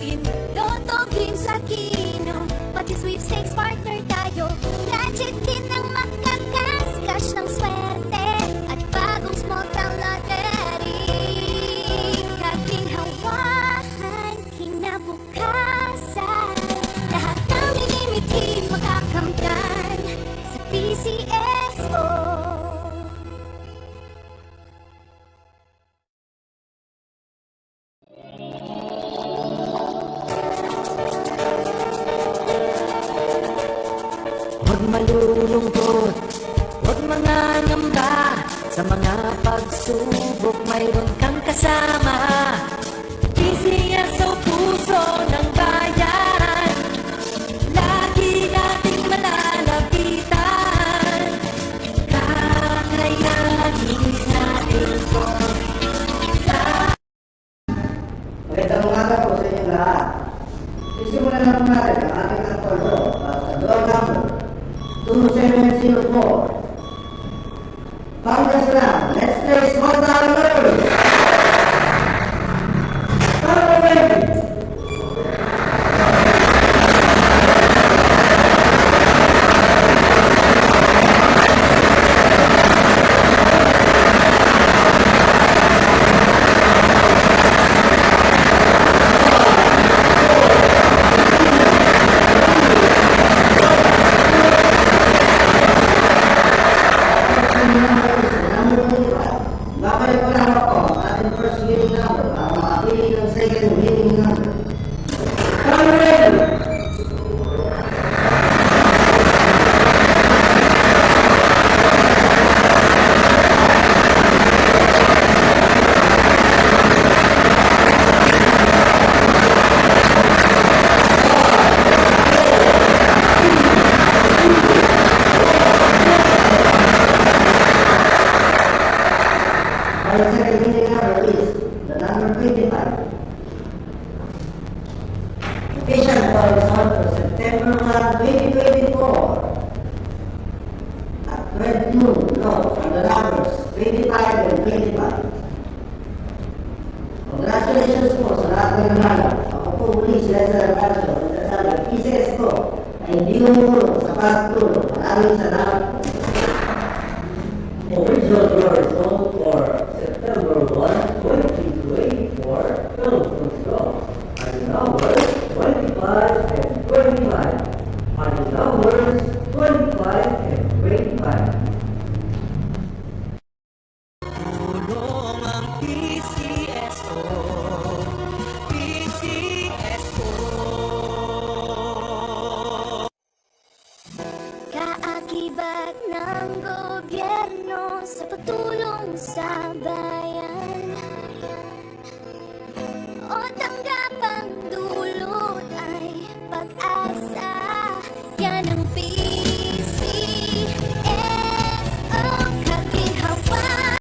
Lotto Games Aquino, pati sweepstakes partner tayo. Gadget din ang makakas-cash ng swerte at bagong small town lottery. Kaginhawahan, kinabukasan, lahat ng minimiti makakamtan sa PCSO. Huwag malulungkot, huwag mangangamba. Sa mga pagsubok mayroon kang kasama. PCSO, puso ng bayan, lagi nating malalapitan. Kakayanin natin to. Magandang umaga po sa inyong lahat. Sisimulan na po natin ang ating aktordo sa door number 2704. Congressman, let's play small town lottery. Number 20. Babalik ko lang ako ang ating first winning number para makapili ng second winning number. Are you ready? Our second winning number is the number 25. Official call is on for September 1, 2024 at 12 noon. Note from the numbers 25 and 25. Congratulations po sa lahat ng nanalo. Ako po muli sila sa Rancho at sasabi ng PCSO ay hindi umulong sa pagtulong. Maraming salamat po. Original draw result for September 1, 2024 Philips Control are the numbers 25 and 25. Are the numbers 25 and 25. Tulong ang PCSO, PCSO. Kaakibat ng gobyerno sa pagtulong sa bayan, o tanggapang dulot ay pag-asa. Yan ang